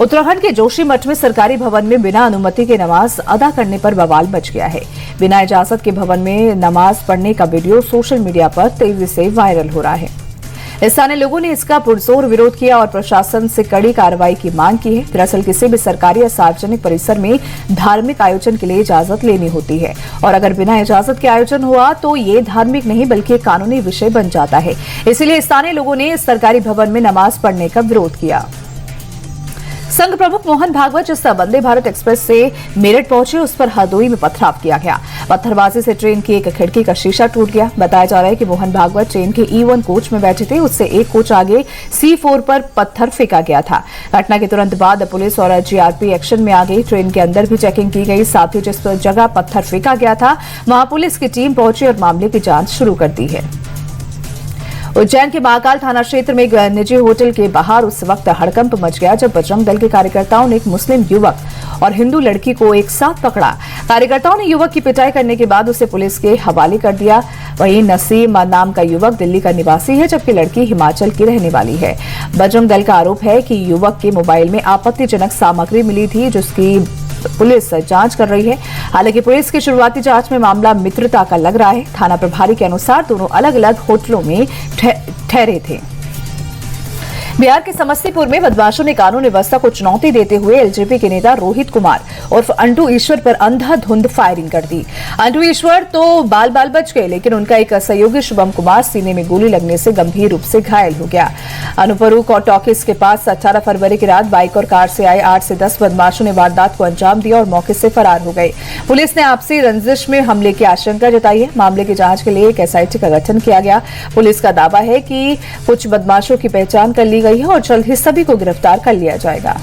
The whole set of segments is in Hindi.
उत्तराखंड के जोशीमठ में सरकारी भवन में बिना अनुमति के नमाज अदा करने पर बवाल मच गया है। बिना इजाजत के भवन में नमाज पढ़ने का वीडियो सोशल मीडिया पर तेजी से वायरल हो रहा है। स्थानीय लोगों ने इसका पुरजोर विरोध किया और प्रशासन से कड़ी कार्रवाई की मांग की है। दरअसल किसी भी सरकारी या सार्वजनिक परिसर में धार्मिक आयोजन के लिए इजाजत लेनी होती है और अगर बिना इजाजत के आयोजन हुआ तो ये धार्मिक नहीं बल्कि कानूनी विषय बन जाता है। इसीलिए स्थानीय लोगों ने सरकारी भवन में नमाज पढ़ने का विरोध किया। संघ प्रमुख मोहन भागवत जिस वंदे भारत एक्सप्रेस से मेरठ पहुंचे उस पर हरदोई में पथराव किया गया। पत्थरबाजी से ट्रेन की एक खिड़की का शीशा टूट गया। बताया जा रहा है कि मोहन भागवत ट्रेन के E1 कोच में बैठे थे। उससे एक कोच आगे C4 पर पत्थर फेंका गया था। घटना के तुरंत बाद पुलिस और GRP एक्शन में आ गई। ट्रेन के अंदर भी चेकिंग की गई। साथ ही जिस जगह पत्थर फेंका गया था वहां पुलिस की टीम पहुंची और मामले की जांच शुरू कर दी है। उज्जैन के महाकाल थाना क्षेत्र में एक निजी होटल के बाहर उस वक्त हड़कंप मच गया जब बजरंग दल के कार्यकर्ताओं ने एक मुस्लिम युवक और हिंदू लड़की को एक साथ पकड़ा। कार्यकर्ताओं ने युवक की पिटाई करने के बाद उसे पुलिस के हवाले कर दिया। वहीं नसीम नाम का युवक दिल्ली का निवासी है जबकि लड़की हिमाचल की रहने वाली है। बजरंग दल का आरोप है कि युवक के मोबाइल में आपत्तिजनक सामग्री मिली थी जिसकी पुलिस जांच कर रही है। हालांकि पुलिस की शुरुआती जांच में मामला मित्रता का लग रहा है। थाना प्रभारी के अनुसार दोनों अलग अलग होटलों में ठहरे थे। बिहार के समस्तीपुर में बदमाशों ने कानून व्यवस्था को चुनौती देते हुए एलजेपी के नेता रोहित कुमार उर्फ अंटू ईश्वर पर अंधाधुंध फायरिंग कर दी। अंटू ईश्वर तो बाल बच गए लेकिन उनका एक सहयोगी शुभम कुमार सीने में गोली लगने से गंभीर रूप से घायल हो गया। अनुपरू टॉकीज के पास 18 फरवरी की रात बाइक और कार से आए 8 से 10 बदमाशों ने वारदात को अंजाम दिया और मौके से फरार हो गए। पुलिस ने आपसी रंजिश में हमले की आशंका जताई है। मामले की जांच के लिए एक SIT का गठन किया गया। पुलिस का दावा है कि कुछ बदमाशों की पहचान कर ली गई है और जल्द ही सभी को गिरफ्तार कर लिया जाएगा।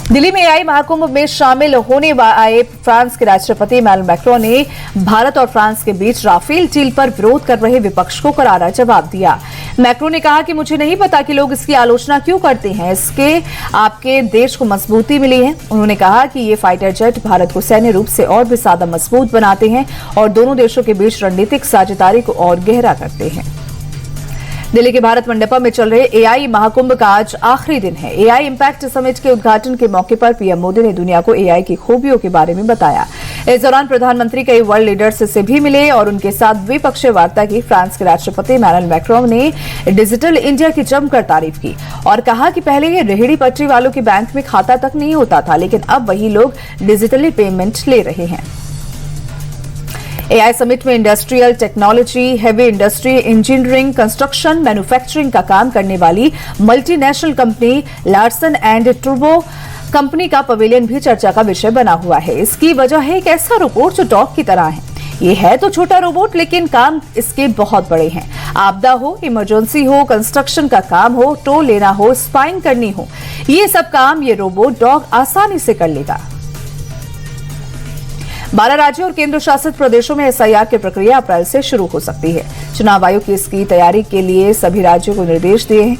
दिल्ली में AI महाकुंभ में शामिल होने आए फ्रांस के राष्ट्रपति इमैनुअल मैक्रों ने भारत और फ्रांस के बीच राफेल डील पर विरोध कर रहे विपक्ष को करारा जवाब दिया। मैक्रों ने कहा कि मुझे नहीं पता कि लोग इसकी आलोचना क्यों करते हैं, इसके आपके देश को मजबूती मिली है। उन्होंने कहा कि ये फाइटर जेट भारत को सैन्य रूप से और भी ज्यादा मजबूत बनाते हैं और दोनों देशों के बीच रणनीतिक साझेदारी को और गहरा करते हैं। दिल्ली के भारत मंडपम में चल रहे AI महाकुंभ का आज आखिरी दिन है। AI इम्पैक्ट समिट के उद्घाटन के मौके पर PM मोदी ने दुनिया को AI की खूबियों के बारे में बताया। इस दौरान प्रधानमंत्री कई वर्ल्ड लीडर्स से भी मिले और उनके साथ द्विपक्षीय वार्ता की। फ्रांस के राष्ट्रपति इमैनुअल मैक्रों ने डिजिटल इंडिया की जमकर तारीफ की और कहा कि पहले ये रेहड़ी पटरी वालों के बैंक में खाता तक नहीं होता था लेकिन अब वही लोग डिजिटली पेमेंट ले रहे हैं। AI समिट में industrial technology, heavy industry, engineering, construction, manufacturing का काम करने वाली multinational company Larsen and Toubro company का पवेलियन भी चर्चा का विषय बना हुआ है। इसकी वजह है एक ऐसा रोबोट जो डॉग की तरह है। ये है तो छोटा रोबोट लेकिन काम इसके बहुत बड़े हैं। आपदा हो, इमरजेंसी हो, कंस्ट्रक्शन का काम हो, टो लेना हो, स्पाइंग करनी हो, ये सब काम ये रोबोट डॉग आसानी से कर लेगा। 12 राज्यों और केंद्र शासित प्रदेशों में SIR की प्रक्रिया अप्रैल से शुरू हो सकती है। चुनाव आयोग की इसकी तैयारी के लिए सभी राज्यों को निर्देश दिए हैं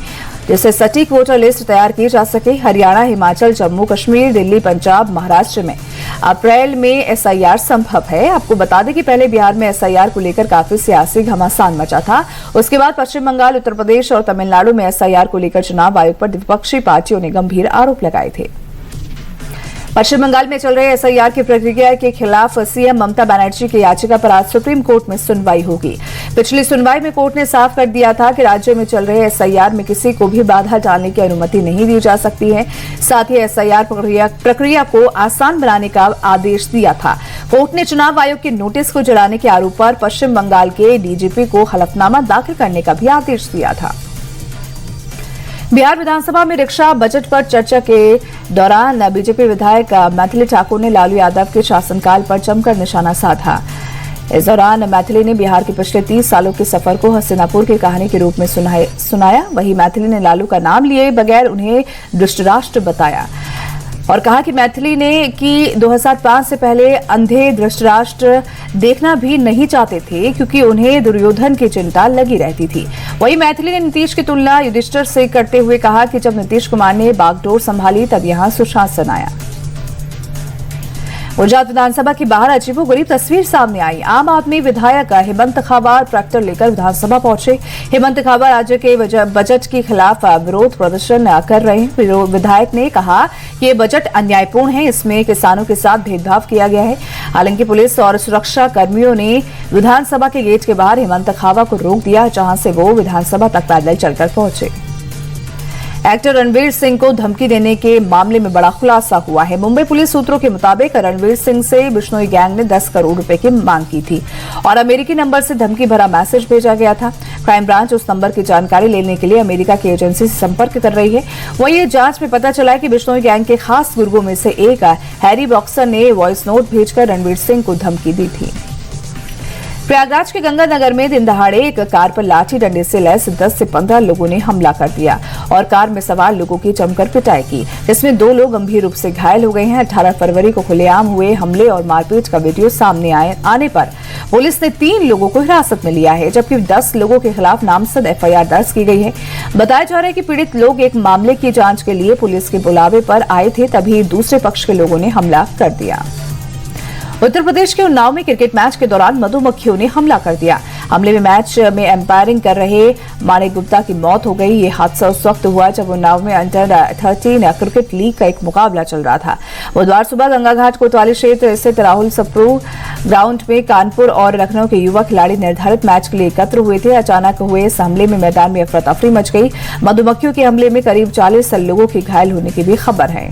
जिससे सटीक वोटर लिस्ट तैयार की जा सके। हरियाणा, हिमाचल, जम्मू कश्मीर, दिल्ली, पंजाब, महाराष्ट्र में अप्रैल में SIR संभव है। आपको बता दें कि पहले बिहार में SIR को लेकर काफी सियासी घमासान मचा था। उसके बाद पश्चिम बंगाल, उत्तर प्रदेश और तमिलनाडु में SIR को लेकर चुनाव आयोग पर विपक्षी पार्टियों ने गंभीर आरोप लगाए थे। पश्चिम बंगाल में चल रहे SIR की प्रक्रिया के खिलाफ CM ममता बनर्जी की याचिका पर आज सुप्रीम कोर्ट में सुनवाई होगी। पिछली सुनवाई में कोर्ट ने साफ कर दिया था कि राज्य में चल रहे SIR में किसी को भी बाधा डालने की अनुमति नहीं दी जा सकती है। साथ ही SIR प्रक्रिया को आसान बनाने का आदेश दिया था। कोर्ट ने चुनाव आयोग के नोटिस को जलाने के आरोप पर पश्चिम बंगाल के DGP को हलफनामा दाखिल करने का भी आदेश दिया था। बिहार विधानसभा में रक्षा बजट पर चर्चा के दौरान बीजेपी विधायक मैथिली ठाकुर ने लालू यादव के शासनकाल पर जमकर निशाना साधा। इस दौरान मैथिली ने बिहार के पिछले 30 सालों के सफर को हस्तिनापुर की कहानी के रूप में सुनाया। वहीं मैथिली ने लालू का नाम लिए बगैर उन्हें धृतराष्ट्र बताया और कहा कि मैथिली ने कि 2005 से पहले अंधे धृतराष्ट्र देखना भी नहीं चाहते थे क्योंकि उन्हें दुर्योधन की चिंता लगी रहती थी। वहीं मैथिली ने नीतीश की तुलना युधिष्ठिर से करते हुए कहा कि जब नीतीश कुमार ने बागडोर संभाली तब यहां सुशासन आया। गुजरात विधानसभा के बाहर अजीबोगरीब तस्वीर सामने आई। आम आदमी विधायक हेमंत खाबार ट्रैक्टर लेकर विधानसभा पहुंचे। हेमंत खाबार राज्य के बजट के खिलाफ विरोध प्रदर्शन कर रहे हैं। विधायक ने कहा कि ये बजट अन्यायपूर्ण है, इसमें किसानों के साथ भेदभाव किया गया है। हालांकि पुलिस और सुरक्षा कर्मियों ने विधानसभा के गेट के बाहर हेमंत खाबा को रोक दिया, जहां से वो विधानसभा तक पैदल चलकर पहुंचे। एक्टर रणवीर सिंह को धमकी देने के मामले में बड़ा खुलासा हुआ है। मुंबई पुलिस सूत्रों के मुताबिक रणवीर सिंह से बिश्नोई गैंग ने 10 करोड़ रुपए की मांग की थी और अमेरिकी नंबर से धमकी भरा मैसेज भेजा गया था। क्राइम ब्रांच उस नंबर की जानकारी लेने के लिए अमेरिका की एजेंसी से संपर्क कर रही है। वहीं ये जांच में पता चला है कि बिश्नोई गैंग के खास गुर्गों में से एक हैरी बॉक्सर ने वॉइस नोट भेजकर रणवीर सिंह को धमकी दी थी। प्रयागराज के गंगानगर में दिन दहाड़े एक कार पर लाठी डंडे से लैस 10 से 15 लोगों ने हमला कर दिया और कार में सवार लोगों की जमकर पिटाई की, जिसमें 2 लोग गंभीर रूप से घायल हो गए हैं। 18 फरवरी को खुलेआम हुए हमले और मारपीट का वीडियो सामने आने पर पुलिस ने 3 लोगों को हिरासत में लिया है, जबकि 10 लोगों के खिलाफ नामजद FIR दर्ज की गई है। बताया जा रहा है कि पीड़ित लोग एक मामले की जांच के लिए पुलिस के बुलावे पर आए थे, तभी दूसरे पक्ष के लोगों ने हमला कर दिया। उत्तर प्रदेश के उन्नाव में क्रिकेट मैच के दौरान मधुमक्खियों ने हमला कर दिया। हमले में मैच में एम्पायरिंग कर रहे माणिक गुप्ता की मौत हो गई। ये हादसा उस वक्त हुआ जब उन्नाव में अंडर 13 क्रिकेट लीग का एक मुकाबला चल रहा था। बुधवार सुबह गंगाघाट कोतवाली क्षेत्र स्थित राहुल सप्रू ग्राउंड में कानपुर और लखनऊ के युवा खिलाड़ी निर्धारित मैच के लिए एकत्र हुए थे। अचानक हुए इस हमले में मैदान में अफरा तफरी मच गई। मधुमक्खियों के हमले में करीब 40 लोगों के घायल होने की भी खबर है।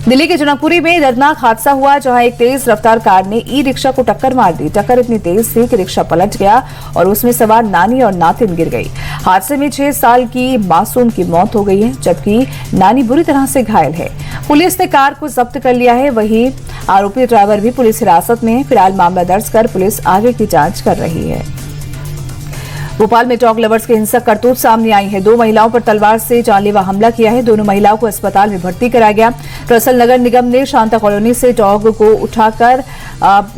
दिल्ली के जनकपुरी में दर्दनाक हादसा हुआ, जहां एक तेज रफ्तार कार ने ई-रिक्शा को टक्कर मार दी। टक्कर इतनी तेज थी कि रिक्शा पलट गया और उसमें सवार नानी और नातिन गिर गई। हादसे में 6 साल की मासूम की मौत हो गई है, जबकि नानी बुरी तरह से घायल है। पुलिस ने कार को जब्त कर लिया है। वहीं आरोपी ड्राइवर भी पुलिस हिरासत में है। फिलहाल मामला दर्ज कर पुलिस आगे की जांच कर रही है। भोपाल में डॉग लवर्स के हिंसक करतूत सामने आई है। 2 महिलाओं पर तलवार से जानलेवा हमला किया है। दोनों महिलाओं को अस्पताल में भर्ती कराया गया। दरअसल नगर निगम ने शांता कॉलोनी से डॉग को उठाकर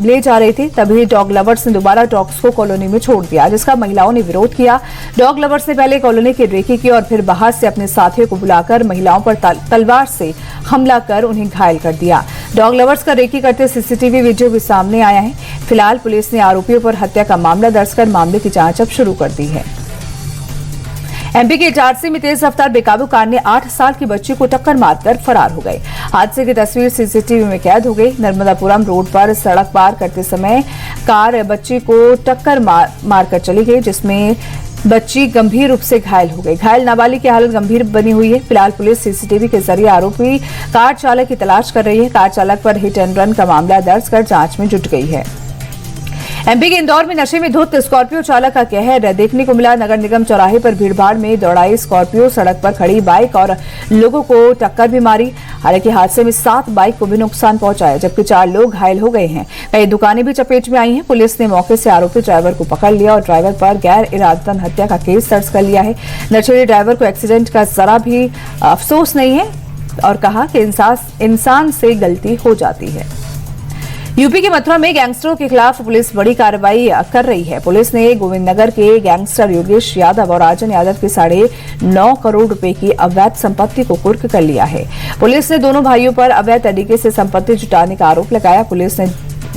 ले जा रहे थे, तभी डॉग लवर्स ने दोबारा डॉग्स को कॉलोनी में छोड़ दिया, जिसका महिलाओं ने विरोध किया। डॉग लवर्स ने पहले कॉलोनी की रेकी की और फिर बाहर से अपने साथियों को बुलाकर महिलाओं पर तलवार से हमला कर उन्हें घायल कर दिया। डॉग लवर्स का रेकी करते सीसीटीवी वीडियो भी सामने आया है। फिलहाल पुलिस ने आरोपियों पर हत्या का मामला दर्ज कर मामले की जांच अब शुरू कर दी है। एमपी के इटारसी में तेज रफ्तार बेकाबू कार ने 8 साल की बच्ची को टक्कर मारकर फरार हो गई। हादसे की तस्वीर सीसीटीवी में कैद हो गई। नर्मदापुरम रोड पर सड़क पार करते समय कार बच्ची को टक्कर मारकर चली गई, जिसमें बच्ची गंभीर रूप से घायल हो गई। घायल नाबालिग की हालत गंभीर बनी हुई है। फिलहाल पुलिस सीसीटीवी के जरिए आरोपी कार चालक की तलाश कर रही है। कार चालक पर हिट एंड रन का मामला दर्ज कर जांच में जुट गई है। एमपी के इंदौर में नशे में धुत स्कॉर्पियो चालक का कहर देखने को मिला। नगर निगम चौराहे पर भीड़भाड़ में दौड़ाई स्कॉर्पियो सड़क पर खड़ी बाइक और लोगों को टक्कर भी मारी। हालांकि हादसे में 7 बाइक को भी नुकसान पहुंचा है, जबकि 4 लोग घायल हो गए हैं। कई दुकानें भी चपेट में आई हैं। पुलिस ने मौके से आरोपी ड्राइवर को पकड़ लिया और ड्राइवर पर गैर इरादतन हत्या का केस दर्ज कर लिया है। नशेड़ी ड्राइवर को एक्सीडेंट का जरा भी अफसोस नहीं है और कहा कि इंसान से गलती हो जाती है। यूपी के मथुरा में गैंगस्टरों के खिलाफ पुलिस बड़ी कार्रवाई कर रही है। पुलिस ने गोविंदनगर के गैंगस्टर योगेश यादव और राजन यादव की 9.5 करोड़ रुपए की अवैध संपत्ति को कुर्क कर लिया है। पुलिस ने दोनों भाइयों पर अवैध तरीके से संपत्ति जुटाने का आरोप लगाया। पुलिस ने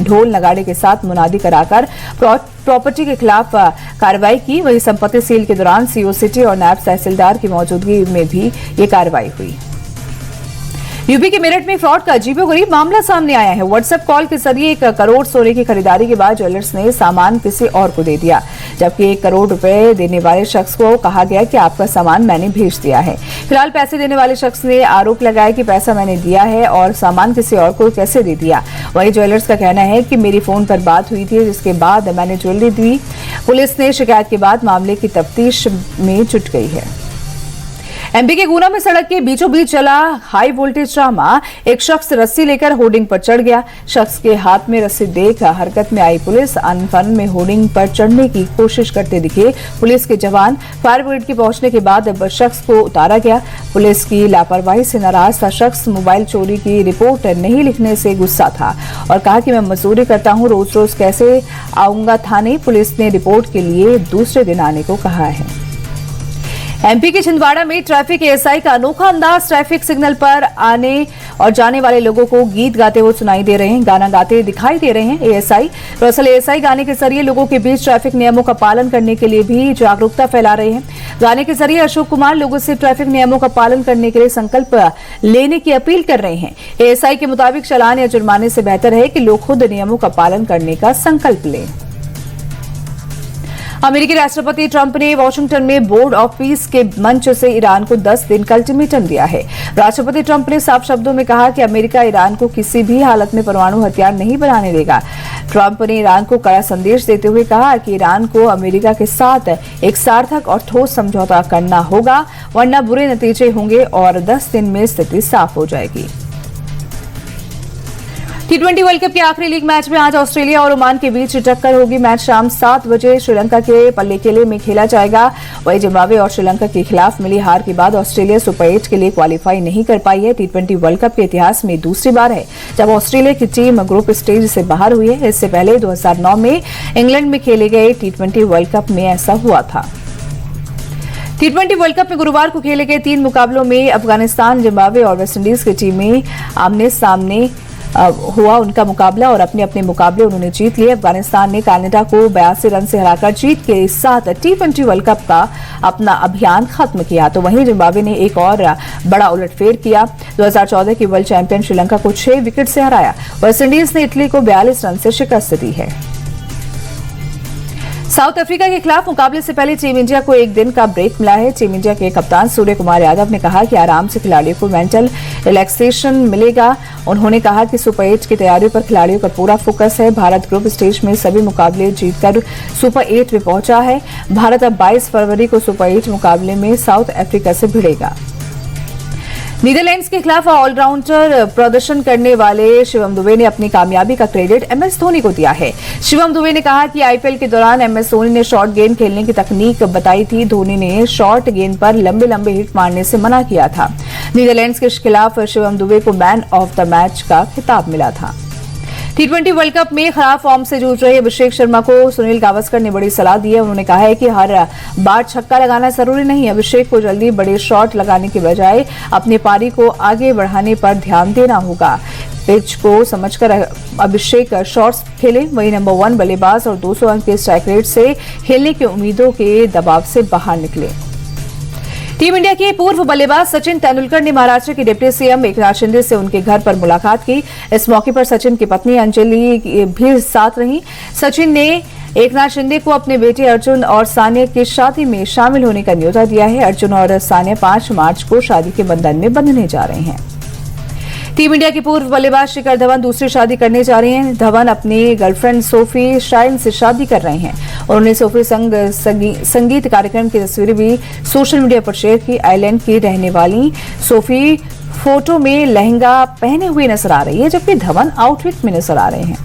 ढोल नगाड़े के साथ मुनादी कराकर प्रॉपर्टी के खिलाफ कार्रवाई की। वहीं संपत्ति सील के दौरान सीओ सिटी और नायब तहसीलदार की मौजूदगी में भी ये कार्रवाई हुई। यूपी के मेरठ में फ्रॉड का अजीबोगरीब मामला सामने आया है। व्हाट्सएप कॉल के जरिए 1 करोड़ सोने की खरीदारी के बाद ज्वेलर्स ने सामान किसी और को दे दिया, जबकि 1 करोड़ रुपए देने वाले शख्स को कहा गया कि आपका सामान मैंने भेज दिया है। फिलहाल पैसे देने वाले शख्स ने आरोप लगाया कि पैसा मैंने दिया है और सामान किसी और को कैसे दे दिया। वहीं ज्वेलर्स का कहना है कि मेरी फोन पर बात हुई थी, जिसके बाद मैंने ज्वेलरी दी। पुलिस ने शिकायत के बाद मामले की तफ्तीश में जुट गई है। एमपी के गुना में सड़क के बीचों बीच चला हाई वोल्टेज ड्रामा। एक शख्स रस्सी लेकर होर्डिंग पर चढ़ गया। शख्स के हाथ में रस्सी देख हरकत में आई पुलिस अनफन में होर्डिंग पर चढ़ने की कोशिश करते दिखे पुलिस के जवान। फायर ब्रिगेड के पहुंचने के बाद शख्स को उतारा गया। पुलिस की लापरवाही से नाराज था शख्स। मोबाइल चोरी की रिपोर्ट नहीं लिखने से गुस्सा था और कहा कि मैं मजदूरी करता हूं, रोज रोज कैसे आऊंगा थाने। पुलिस ने रिपोर्ट के लिए दूसरे दिन आने को कहा है। एमपी के छिंदवाड़ा में ट्रैफिक एएसआई का अनोखा अंदाज। ट्रैफिक सिग्नल पर आने और जाने वाले लोगों को गीत गाते हुए सुनाई दे रहे हैं, गाना गाते दिखाई दे रहे हैं एएसआई। दरअसल एएसआई गाने के जरिए लोगों के बीच ट्रैफिक नियमों का पालन करने के लिए भी जागरूकता फैला रहे हैं। गाने के जरिए अशोक कुमार लोगों से ट्रैफिक नियमों का पालन करने के लिए संकल्प लेने की अपील कर रहे हैं। एएसआई के मुताबिक चालान या जुर्माने से बेहतर है कि लोग खुद नियमों का पालन करने का संकल्प लें। अमेरिकी राष्ट्रपति ट्रंप ने वॉशिंगटन में बोर्ड ऑफ पीस के मंच से ईरान को 10 दिन का अल्टीमेटम दिया है। राष्ट्रपति ट्रंप ने साफ शब्दों में कहा कि अमेरिका ईरान को किसी भी हालत में परमाणु हथियार नहीं बनाने देगा। ट्रंप ने ईरान को कड़ा संदेश देते हुए कहा कि ईरान को अमेरिका के साथ एक सार्थक और ठोस समझौता करना होगा, वरना बुरे नतीजे होंगे और 10 दिन में स्थिति साफ हो जाएगी। T20 वर्ल्ड कप के आखिरी लीग मैच में आज ऑस्ट्रेलिया और ओमान के बीच टक्कर होगी। मैच शाम 7 बजे श्रीलंका के पल्लेकेले में खेला जाएगा। वहीं जिम्बाब्वे और श्रीलंका के खिलाफ मिली हार के बाद ऑस्ट्रेलिया सुपर 8 के लिए क्वालिफाई नहीं कर पाई है। T20 वर्ल्ड कप के इतिहास में दूसरी बार है जब ऑस्ट्रेलिया की टीम ग्रुप स्टेज से बाहर हुई है। इससे पहले 2009 में इंग्लैंड में खेले गए T20 वर्ल्ड कप में ऐसा हुआ था। T20 वर्ल्ड कप में गुरुवार को खेले गए 3 मुकाबलों में अफगानिस्तान, जिम्बाब्वे और वेस्टइंडीज की टीमें आमने सामने हुआ उनका मुकाबला और अपने अपने मुकाबले उन्होंने जीत लिए। अफगानिस्तान ने कनाडा को 82 रन से हराकर जीत के साथ T20 वर्ल्ड कप का अपना अभियान खत्म किया, तो वहीं जिम्बाब्वे ने एक और बड़ा उलटफेर किया। 2014 की वर्ल्ड चैंपियन श्रीलंका को 6 विकेट से हराया। वेस्टइंडीज ने इटली को 42 रन से शिकस्त दी है। साउथ अफ्रीका के खिलाफ मुकाबले से पहले टीम इंडिया को एक दिन का ब्रेक मिला है। टीम इंडिया के कप्तान सूर्य कुमार यादव ने कहा कि आराम से खिलाड़ियों को मेंटल रिलैक्सेशन मिलेगा। उन्होंने कहा कि सुपर 8 की तैयारियों पर खिलाड़ियों का पूरा फोकस है। भारत ग्रुप स्टेज में सभी मुकाबले जीतकर सुपर 8 में पहुंचा है। भारत अब 22 फरवरी को सुपर 8 मुकाबले में साउथ अफ्रीका से भिड़ेगा। नीदरलैंड्स के खिलाफ ऑलराउंडर प्रदर्शन करने वाले शिवम दुबे ने अपनी कामयाबी का क्रेडिट एमएस धोनी को दिया है। शिवम दुबे ने कहा कि आईपीएल के दौरान एमएस धोनी ने शॉर्ट गेंद खेलने की तकनीक बताई थी। धोनी ने शॉर्ट गेंद पर लंबे लंबे हिट मारने से मना किया था। नीदरलैंड्स के खिलाफ शिवम दुबे को मैन ऑफ द मैच का खिताब मिला था। T20 वर्ल्ड कप में खराब फॉर्म से जूझ रहे अभिषेक शर्मा को सुनील गावस्कर ने बड़ी सलाह दी है। उन्होंने कहा है कि हर बार छक्का लगाना जरूरी नहीं है। अभिषेक को जल्दी बड़े शॉट लगाने के बजाय अपनी पारी को आगे बढ़ाने पर ध्यान देना होगा। पिच को समझकर अभिषेक शॉट्स खेले। वहीं नंबर 1 बल्लेबाज और 200 अंक के स्ट्राइक रेट से खेलने की उम्मीदों के दबाव से बाहर निकले। टीम इंडिया के पूर्व बल्लेबाज सचिन तेंदुलकर ने महाराष्ट्र के डिप्टी सीएम एकनाथ शिंदे से उनके घर पर मुलाकात की। इस मौके पर सचिन की पत्नी अंजलि भी साथ रही। सचिन ने एकनाथ शिंदे को अपने बेटे अर्जुन और सानिया की शादी में शामिल होने का न्योता दिया है। अर्जुन और सानिया 5 मार्च को शादी के बंधन में बंधने जा रहे हैं। टीम इंडिया के पूर्व बल्लेबाज शिखर धवन दूसरी शादी करने जा रहे हैं। धवन अपनी गर्लफ्रेंड सोफी शाइन से शादी कर रहे हैं। उन्होंने सोफी संग संगीत कार्यक्रम की तस्वीरें भी सोशल मीडिया पर शेयर की। आइलैंड की रहने वाली सोफी फोटो में लहंगा पहने हुए नजर आ रही है, जबकि धवन आउटफिट में नजर आ रहे हैं।